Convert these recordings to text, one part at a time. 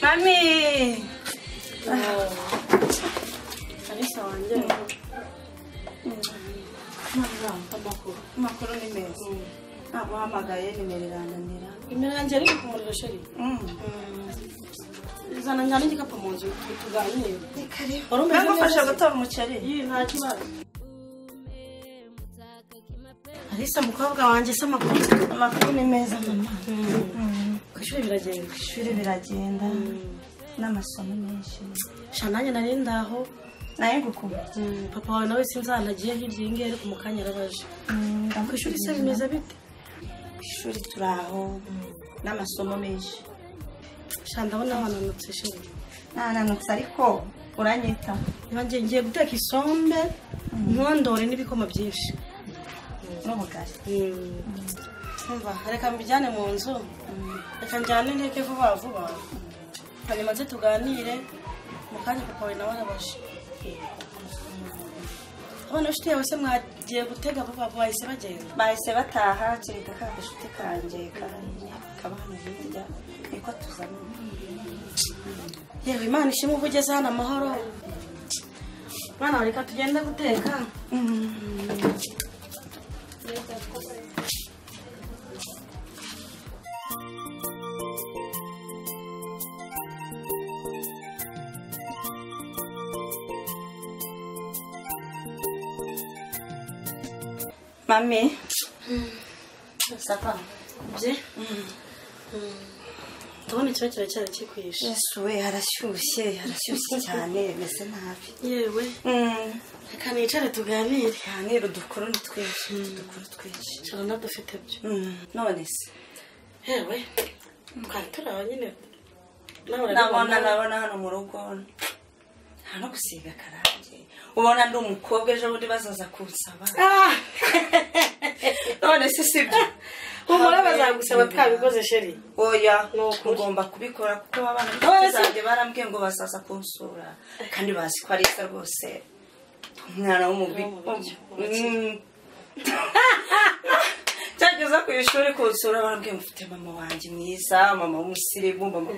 Mami. Alisa wanjye. Makuru ni meza. Ntabwo hamagaye nimero irananira. Imera yanjye ari kumurira sheri. Zana njyana igikapu mu nzu tuganire. Bagufasha gutora umuceri. Nta kibazo. Alisa mukobwa wanjye se amakuru ni meza mama. Kwishuri biragenda. Ishuri biragenda. N'amasomo menshi. Shananye nari ndaho. Naye gukuma. Papa wawe nawe sinzanagiye hirya ingere ku mukanya arabaje. Kwishuri se bimeze bite? Ishuri turaho. N'amasomo menshi. Ndabona wananutse sheri. Nananutse ariko uranyita. Nanjye ngiye guteka isombe ntondore n'ibikoma byinshi. N'ubugari. Umva reka mbijyane mu nzu. Reka njyane ndeke vuba vuba. Hanyuma nze tuganire mu kanya papa we nawe arabaje. Abana nshuti yawe se mwagiye gutega vuba vuba bahise bagenda. Bahise bataha kirika ka gashuti kanje kabana hirya niko tuzana. Yewe Imana ishimwe ugeze hano amahoro. Bana reka tugende guteka. Mami. Sapa. Je. Tubone cyo cyari kikwisha. Yesu we harashyushye cyane mese nabi. Yewe. Reka nicare tuganire. Yaniro dukuru twinshi. Cyane nadufite byo. None se. Yewe. Twatura nyine. Nabona hano mu rugo. Hano gusiga karanje. Ubona ndi umukobwa ejo bundi bazaza kunsaba. None se sibyo. Umura bazagusaba twabikoze sheri. Oya ugomba kubikora kuko abana bazange barambwiye ngo basaza kunsura kandi bazi ko ari rwose umwana w'umubi. Cyageza ku ishuri kunsura barambwiye mfite mama wanjye mwiza, mama w'umusirimu, mama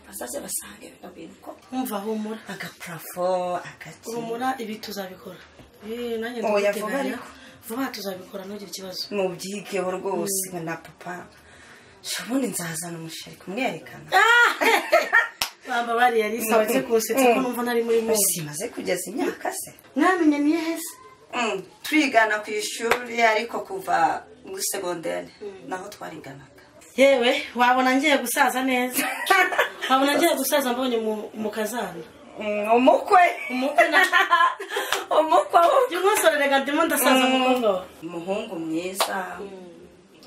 basaze basange babintu ko umva humura agaprafo akati. Humura ibi tuzabikora. Nanjye ndaguteganya. Vuba tuzabikora ntugire ikibazo. Mubyigeho rwose na papa. Shabone nzazana umusheri kumwerekana. Bamba bari yari sawaje kusetsa ko numva nari muri mu. Simaze kugeza imyaka se. Namenye niye hese. Twigana ku ishuri ariko kuva muri secondaire naho twariganaga. Yewe wabona ngiye gusaza neza. Wabona ngiye gusaza mbonye mu kazana. Umukwe na umukwe y'umusore ndimo ndasaza mukongo. Umuhungu mwiza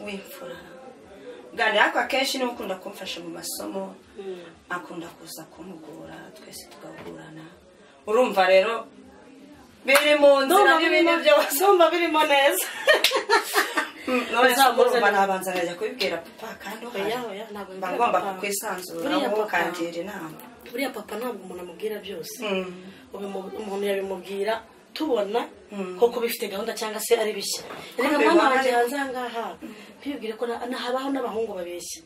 w'imfura. Gani ako akenshi ni ukunda kumfasha mu masomo. Akunda kuza kumugura twese tugahurana. Urumva rero biri mu nzira n'ibindi byose umva birimo neza. None zamurumva nabanza ngajya kubibwira papa kandi oya ngomba kukwisanzura kangira inama. Buriya papa ntabwo umuntu amubwira byose. Umuntu yabimubwira tubona koko bifite gahunda cyangwa se ari bishya. Reka mwana wanjye hanze ngaha ntibibwire ko habaho n'abahungu babeshya.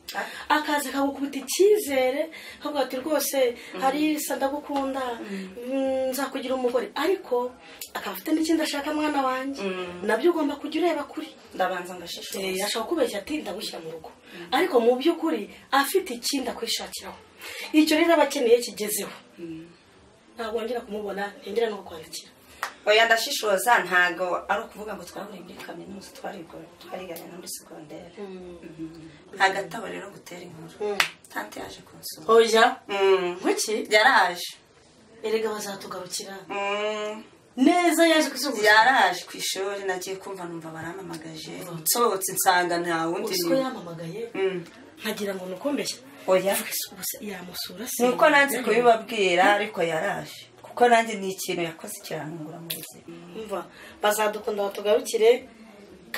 Akaza kagukubita icyizere kavuga ati rwose hari ndagukunda nzakugira umugore ariko akafite n'ikindi ashaka mwana wanjye. Nabyo ugomba kujya ureba kuri. Ndabanza ngashishoza. Ashaka kubeshya ati ndagushyira mu rugo. Ariko mu by'ukuri afite ikindi akwishakiraho. Icyo rero abakeneye kigezeho. Ntabwo ngera kumubona ntingera no kwandikira. Oya ndashishoza ntago ari ukuvuga ngo twahuriye muri kaminuza twariganye no muri secondaire. Agatabo rero gutera inkuru. Tante yaje kunsura. Oya. Kuki? Yaraje. Erega bazatugarukira. Neza yaje kusubiza. Yaraje ku ishuri nagiye kumva numva baramamagaje. Nsohotse nsanga nta wundi. Uko yamamagaye. Nkagira ngo nukombeshya. Oya. Yamusura se. Nuko nanze kubibabwira ariko yaraje. Kuko nanjye ni ikintu yakoze kirangura mu buzima. Umva bazadukunda batugarukire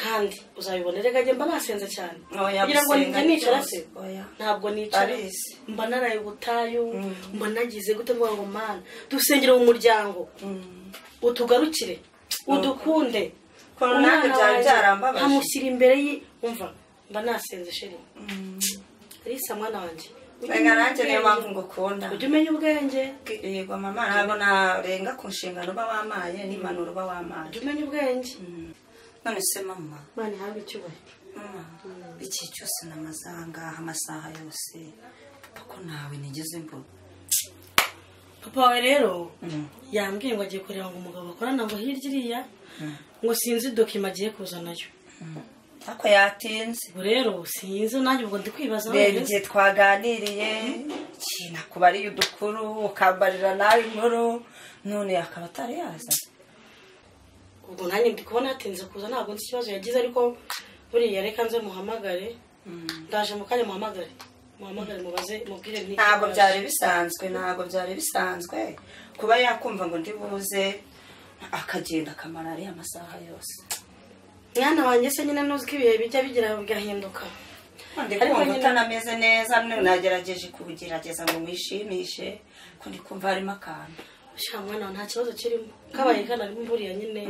kandi uzabibonera gage mba nasenze cyane. Kugira ngo njye nicara se. Ntabwo nicara. Mba naraye ubutayu, mba nagize gute ngo mana dusengera mu muryango. Utugarukire, udukunde. Kono nanjye byarambabaje. Hamushyira imbere umva mba nasenze sheri. Alisa mwana wanjye Rega nanjye niyo mpamvu ngukunda. Ujye umenya ubwenge. Yego mama ntabwo narenga ku nshingano uba wamaye n'impanuro uba wamaye. Ujye umenya ubwenge. None se mama. Mani habe icyubahiro. Mama iki cyose namazanga amasaha yose. Papa ko nawe nigeze mbona. Papa wawe rero yambwiye ngo agiye kureba ngo umugabo akorana ngo hirya iriya ngo sinzi dokima agiye kuzanayo. Ako yatinze. Rero sinzi nanjye ubwo ndi kwibaza rero igihe twaganiriye kina kubariye udukuru ukambarira nawe inkuru none akaba atari yaza. Ubwo nanjye ndi kubona yatinze kuza ntabwo nzi ikibazo yagize ariko buriya reka nze muhamagare. Ndaje mu kanya muhamagare mubaze mubwire ni. Ntabwo byari bisanzwe kuba yakumva ngo ndi buze akagenda akamara ari amasaha yose. Mwana wanjye se nyine nuzi ko ibihe bijya bigira bigahinduka. Ariko nyine utanameze neza nagerageje kubugerageza ngo mwishimishe ko ndi kumva harimo akantu. Sha mwana nta kibazo kirimo. Kabaye kana ari mburiya nyine.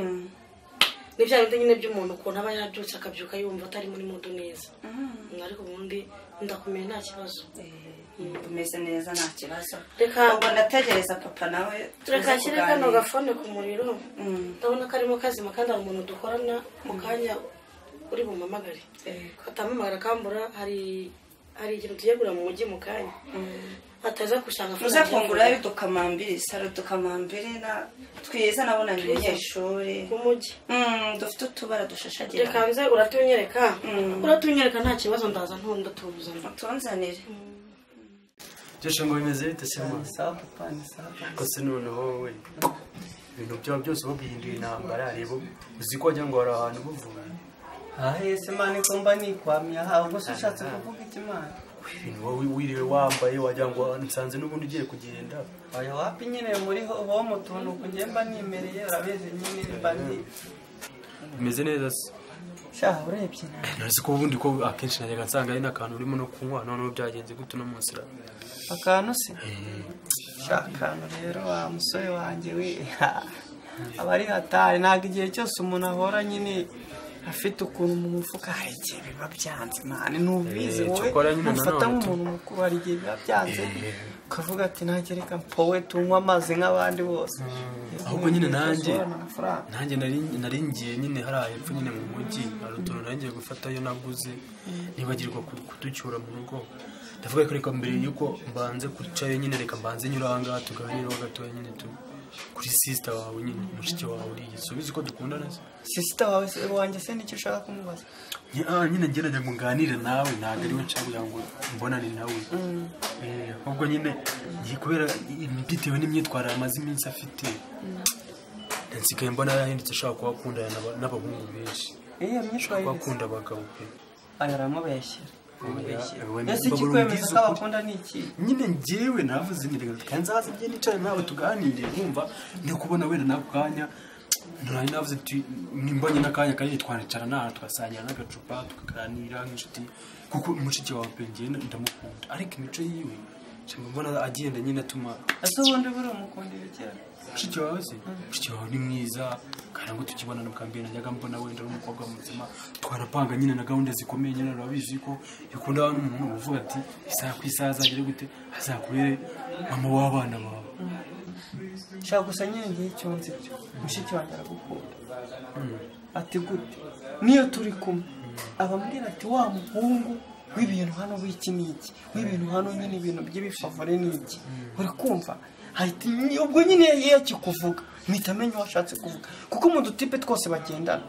Ni bya bindi nyine by'umuntu ukuntu aba yabyutse akabyuka yumva atari muri mudu neza. Ariko ubundi ndakumenya nta kibazo. Umeze neza nta kibazo. Reka ubwo ndategereza papa nawe. Reka shyire kano gafone ku muriro. Ndabona karimo kazima kandi ari umuntu dukorana mu kanya uri bumamagare. Katamamagara kambura hari ikintu tuyegura mu mujyi mu kanya. Ataza kushanga Muze kungura y'udukamambiri dukamambiri na twiza nabona ni umunyeshuri mu mujyi. Dufite utubara dushashagira. Reka nze uratunyereka nta kibazo ndaza ntonda tubuzana. Tunzanire. Jesha ngo bimeze bite se mama? Sawa papa ni sawa. Ko se none wowe ibintu byawe byose babihinduye intambara rebo uzi ko wajya ngo hari ahantu buvuga. Ese mani ko mba nikwamya ha ubwo se ushatse kuvuga iki mani? Ibintu wowe wiriwe wambaye wajya ngo nsanze n'ubundi ugiye kugenda. Oya wapi nyine muri ho mu tuntu kugemba nimereye urabizi nyine mba ni. Bimeze neza se. Sha urebye Nzi ko ubundi ko akenshi najyaga nsanga ari n'akantu urimo no kunywa none byagenze gute no munsi ra. Akantu se. Sha akantu rero wa musore wanjye we abari hatari ntago igihe cyose umuntu ahora nyine afite ukuntu mu mufuka hari igihe biba byanze mani nubizi wowe ufata nk'umuntu mukuru hari igihe biba byanze ukavuga ati ntagereka mpowe tunywa amazi nk'abandi bose. Ahubwo nyine nanjye nari ngiye nyine hari hepfo nyine mu mujyi hari utuntu nangiye gufatayo naguze nibagirwa kuducyura mu rugo. Ndavuga ko reka mbere yuko mbanze kucayo nyine reka mbanze nyuranga tuganira gatoya nyine kuri sister wawe nyine mushiki wawe uri subize ko dukundana. Sister wawe se wanjye se nicyo ushaka kumubaza? Nyine ngenda ngo nganire nawe ntabwo ari we nshaka ngo mbonane nawe. Ahubwo nyine kubera bitewe n'imyitwarire amaze iminsi afite nsigaye mbona yahindutse ashaka kuba akundana n'abahungu benshi. Myitwarire bakunda abagabo pe. Aramubeshyera. Ese ikikwemeza ko abakunda ni iki? Nyine njyewe navuze nirega kanzaza ngiye nicaye nawe tuganire nkumva ni kubona wenda nako kanya nari navuze ati nimbonye nakanya kari twanicara naha twasangira n'agacupa tukaganira nk'inshuti kuko umushiki wawe pe ngiye ndamukunda ariko imico yiwe cyangwa mbona agenda nyine atuma. Ese ubundi buri umukundira cyane? Mushiki wawe ni mwiza kandi ngo tukibona n'ubwambere najyaga mbona wenda n'umukobwa muzima twarapanga nyine na gahunda zikomeye nyine urabizi ko yakunda n'umuntu uvuga ati isaha ku isaha azagire gute azakubere mama w'abana bawe. Shaka gusa nyine ngiye cyonze byo mushiki wanjye aragukunda. Ati gute niyo turi kumwe abambwira ati wa muhungu w'ibintu hano w'iki n'iki w'ibintu hano nyine ibintu by'ibifavore n'iki uri kumva ahita ubwo nyine yakikuvuga mpita menya washatse kuvuga kuko mu dutipe twose bagendana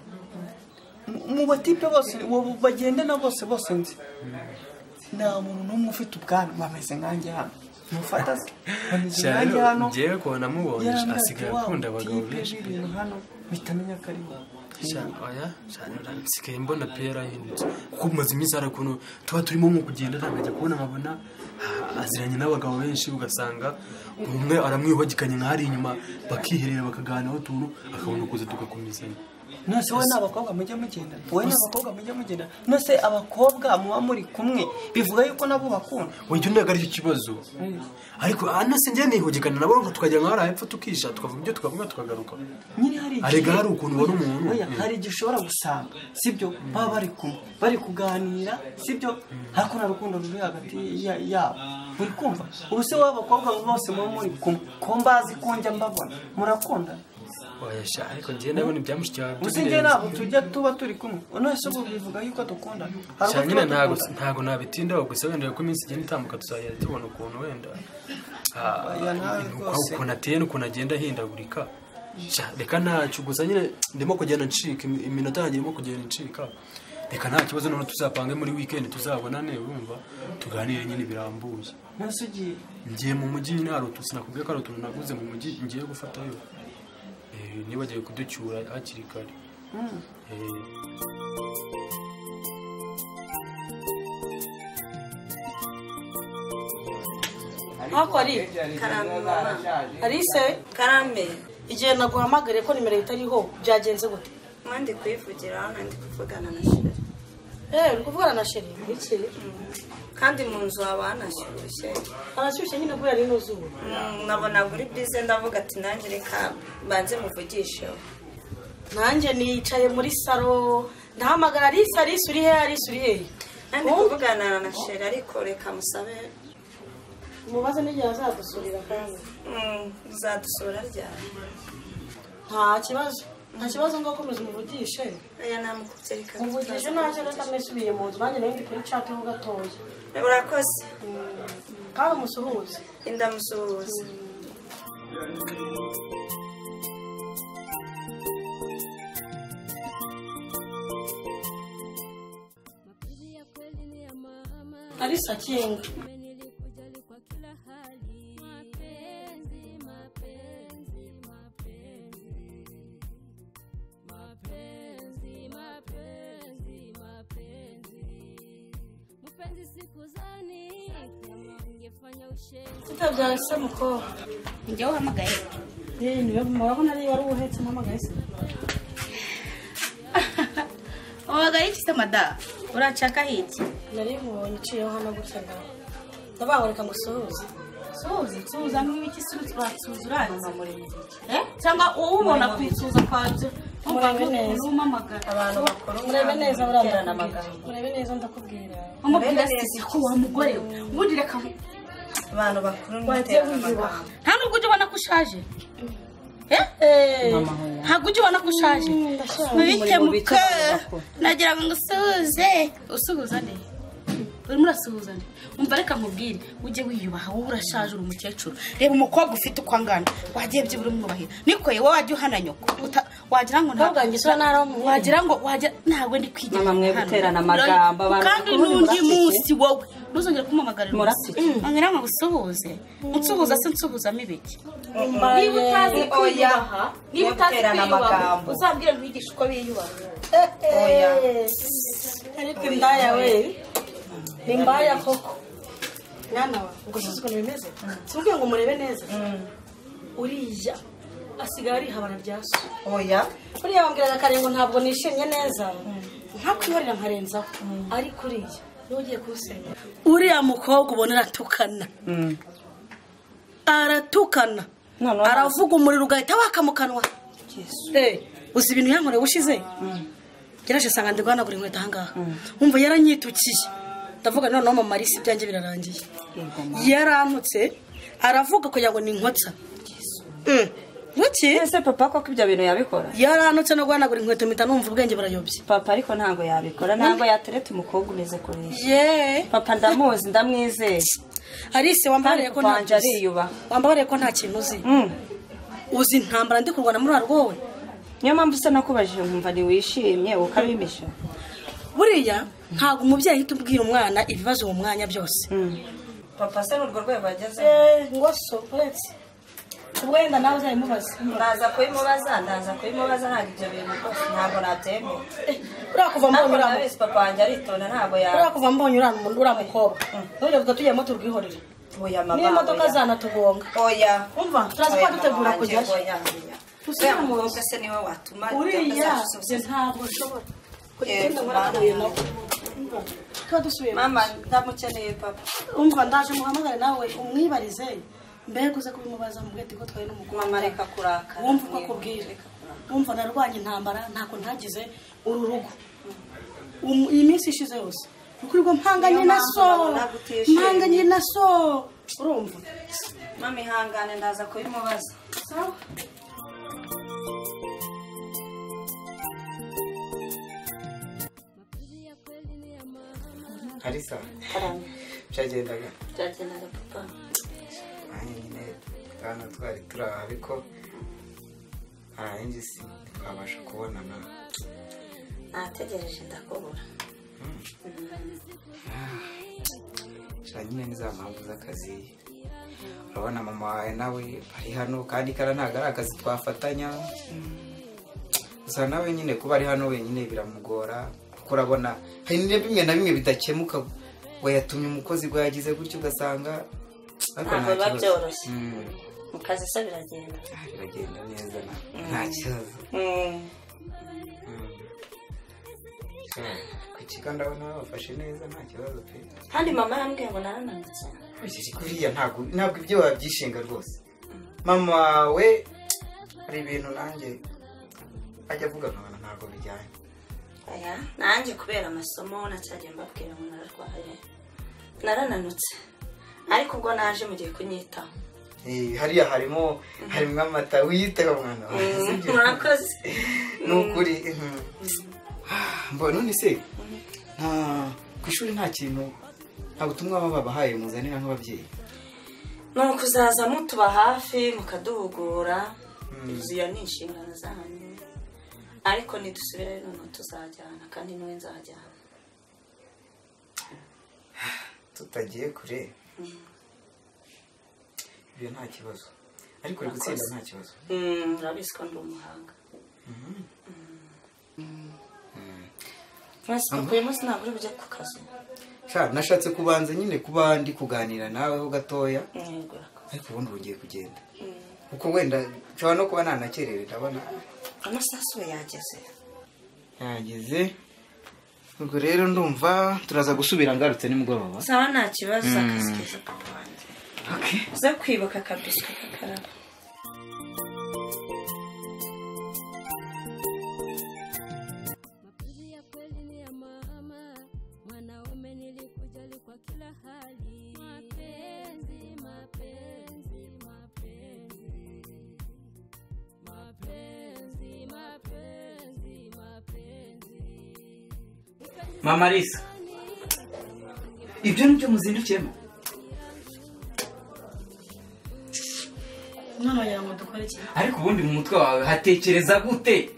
mu batipe bose bagendana bose nzi nta muntu n'umwe ufite ubwanwa bameze nkanjye hano mufata se bameze nkanjye hano ngewe ko namubonye asigaye akunda abagabo benshi ibintu hano mpita menya ko ari wowe. Oya nsigaye mbona pe yarahindutse kuko mumaze iminsi hari ukuntu tuba turimo nko kugenda ntabwo kubona nkabona aziranye n'abagabo benshi ugasanga umwe aramwihogikanye nk'ahari inyuma bakiherera bakaganiraho utuntu akabona kuza tugakomezanya. nose wowe n'abakobwa mujya mugenda nose abakobwa muba muri kumwe bivuga yuko nabo bakunda wajya unaga aricyo kibazo ariko nose njye nihugikana nabo ngo tukajya nk'ahari hepfo tukisha tukavuga ibyo tukavuga tukagaruka nyine hari ukuntu ubona umuntu hari igihe ushobora gusanga sibyo baba bari kumwe bari kuganira sibyo ariko nta rukundo ruri hagati yabo uri kumva ubu se w'abakobwa bose muba muri kumwe ko mbazi ko njya mbabona murakunda wayasha ariko njye ndabona ibyamushya usinge nabo tujya tuba turi kumwe nose ubu bivuga yuko dukunda cyane ntago nabitindaho gusa wenda ko iminsi igenda itambuka tuzajya tubona ukuntu wenda ukuntu ateye n'ukuntu agenda ahindagurika reka ntacyo gusa nyine ndimo kugenda ncika iminota yanjye irimo kugenda ncika reka nta kibazo noneho tuzapange muri weekend tuzabonane urumva tuganire nyine birambuye nose ugiye ngiye mu mujyi nyine hari utu sinakubwiye ko hari utuntu naguze mu mujyi ngiye gufatayo nibagiye kuducyura hakiri kare hako ari Alice karame igihe naguhamagariye ko nimero itariho byagenze gute mwandi kuyivugira hano ndi kuvugana na Sheri uri kuvugana na Sheri iki kandi mu nzu haba hanashyushye nyine kubera rino zuba nkabona buri bize ndavuga ati nanjye reka banze muvugishe nanjye nicaye muri salo ndahamagara Alice uri he ndi kuvugana na Sheri ariko reka musabe mubaze n'igihe azadusurira kandi uzadusura ryari nta kibazo ngo akomeze umuvugishe aya namukubye reka umuvugishe ntacyo reka mwisubiye mu nzu nanjye nayo ndi kuri chat ho gatoya urakoze kandi umusuhuze indamusuhuza Alice akinga Utabyase muko njye uhamagaye niwe murabona ari wari uhetse mpamagaye se uhamagaye iki se mada uracaka hiki nari mubonye iciyeho hano gutya ndabangurika ngo suza nk'ibiki surani cyangwa ubona kwisuza kwabyo murebe neza abantu bakuru murebe neza burabirana amagambo murebe neza ndakubwira umubwira se ko wa mugore we ubundi reka abantu bakuru n'iterana amagambo nta nubwo ujya ubona ko ushaje ntabwo ujya ubona ko ushaje mubikemuke nagira ngo usuhuza nde urimo urasuhuza nde umva reka mubwire ujye wiyubaha wowe urashaje uri umukecuru reba umukobwa ufite uko angana wagiye byibura umwubahira niko yewe wajya uhana nyoko wagira ngo ntabwo ndi kwigira mama mwe guterana amagambo kandi n'undi munsi wowe ntuzongere kumuhamagarira ngira ngo usuhuze se nsuhuzamo ibiki niba utazi kwiyubaha uzabwire mwigisha uko biyubaha ariko indaya we imbaya koko mwana wa ngo uko bimeze simubwiye ngo murebe neza uriya asigaye ari habana rya so uriya bambwiraga kare ngo ntabwo nishimye neza ntakwihorera nkarenzaho ariko uriya n'ugiye kuwusenya uriya mukobwa ubona aratukana aravuga umuriro ugahita waka mu kanwa uzi ibintu yankoreye ushize yaraje asanga ndi guhanagura inkweto ahangaha wumva yaranyitukiye ndavuga noneho mama Alice ibyanjye birarangiye yarantutse aravuga kugira ngo ni inkotsa ese papa koko ibyo bintu yabikora yarantutse no guhanagura inkweto mpita numva ubwenge burayobye papa ariko ntabwo yabikora ntabwo yatereta umukobwa umeze kuriya papa ndamuzi ndamwizeye Alice wambariye ko nta kintu uzi uzi intambara ndi kurwana muri rwowe niyo mpamvu usa nakubajije nkumva ntiwishimye ukabimisha buriya ntabwo umubyeyi ahita ubwira umwana ibibazo mu mwanya byose papa se n'urwo rwego ageze ngo so uretse wenda nawe uzayimubaza ndaza kuyimubaza ntabwo ibyo bintu rwose ntabwo nabyemera urakuva mbonye papa wanjye aritonda ntabwo urakuva mbonye uriya mukobwa none vuga tujyemo turwihorere n'imodoka zanatugonga umva turaza kuba dutegura kujyayo uriya mukobwa se niwe watuma uriya ntabwo nshobora kugenda nkora nawe tuba dusubiye mama ndamukeneye papa umva ndaje muhamagare nawe umwibarize mbega uze kubimubaza mu bwete ko twaye n'umukobwa mama reka kurakara wumva uko akubwira wumva narwanye intambara ntako ntagize uru rugo iyi minsi ishize yose ukuri ngo mpanganye na so urumva mama ihangane ndaza kubimubaza sawa Alisa karame byagendaga byagendaga papa nyine hano twari turi aha ariko ntarenze si twabasha kubonana nategereje ndakubura nyine ni za mpamvu z'akazi urabona mama wawe nawe ari hano kandi kara ntabwo ari akazi twafatanya gusa nawe nyine kuba ari hano wenyine biramugora kuko urabona hari bimwe na bimwe bidakemuka ngo yatumye umukozi ngo yagize gutyo ugasanga ntabwo biba byoroshye mu kazi se biragenda neza nta kibazo ku kigo ndabona bafashe neza nta kibazo pe kandi mama yambwiye ngo narananutse kuriya ntabwo ibyo wabyishinga rwose mama wawe hari ibintu nanjye ajya avuga nkabona ntabwo bijyanye aya nanjye kubera amasomo nacyagiye mbabwira ngo nararwaye narananutse ariko ubwo naje mugiye kunyitaho hariya harimo amata wiyiteho mwana wawe murakoze ni ukuri mbona none se ku ishuri nta kintu nta butumwa baba babahaye muzanira nk'ababyeyi ni ukuzaza mutuba hafi mukaduhugura iyo ni inshingano zanyu ariko nidusubire noneho tuzajyana kandi niwe nzajyana tutagiye kure ibyo nta kibazo ariko uri gutsinda nta kibazo urabizi ko ndi umuhanga uyu munsi ntabwo uri bujye ku kazi nashatse kubanza nyine kuba ndi kuganira nawe ho gatoya ariko ubundi ugiye kugenda kuko wenda nshobora no kuba nanakerewe ndabona amasasu we yageze ubwo rero ndumva turaza gusubira ngarutse nimugoroba sawa nta kibazo akazi keza papa wanjye uza kwibuka akabiswi kakaraba Mama Lisa ibyo nibyo muzindukiyemo none wagira ngo dukore iki ariko ubundi mu mutwe wawe hatekereza gute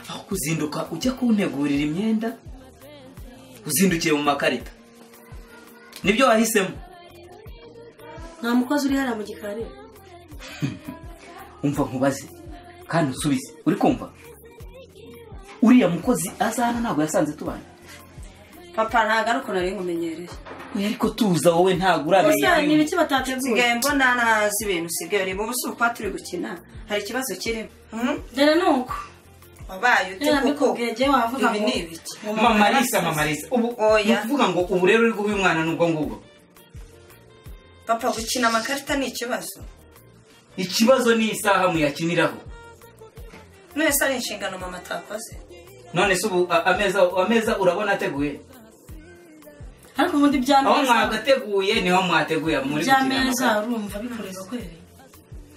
aho kuzinduka ujya kuntegurira imyenda uzindukiye mu makarita nibyo wahisemo nta mukozi uri hariya mu gikari umva nkubaze kandi usubize uri kumva uriya mukozi azana ntabwo yasanze tubanye papa ntabwo ari uko nari nkumenyereye ariko tuza wowe ntabwo uramenye ni ibiki batateguye sigaye mbona ntazi ibintu usigaye urimo ubu si uko turi gukina hari ikibazo kirimo dore ni uko wabaye ute kuko ibi ni ibiki mama Lisa ubu uvuga ngo ubu rero uri guha uyu mwana n'ubwo ngubwo papa gukina amakarita ni ikibazo ni isaha muyakiniraho none se ari inshingano mama atakoze none se ubu ameza urabona ateguye ariko ubundi byameza aho mwagateguye niho mwateguye muri byameza urumva bikorera kwere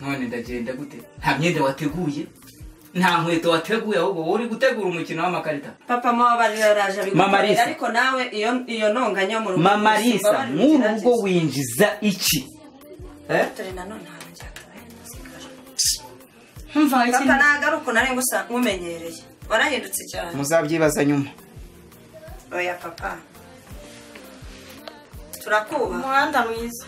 none ndagenda gute nta myenda wateguye nta nkweto wateguye ahubwo uri gutegura umukino w'amakarita papa mwabarira raje bigukorera ariko nawe iyo ntonganya mu rugo Mama Lisa mu rugo winjiza iki turi nanone papa ntabwo ari uko nari ngusa nkumenyereye warahindutse cyane muzabyibaza nyuma oya papa turakubaha umuhanda mwiza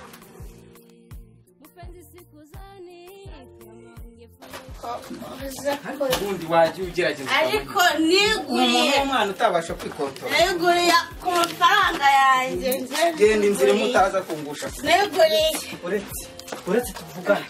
ubundi wajya ugerageza ariko niguriye umwana utabasha kwikontorora niguriye ku mafaranga yanjye genda inzira mutaza kungusha niguriye uretse tuvugane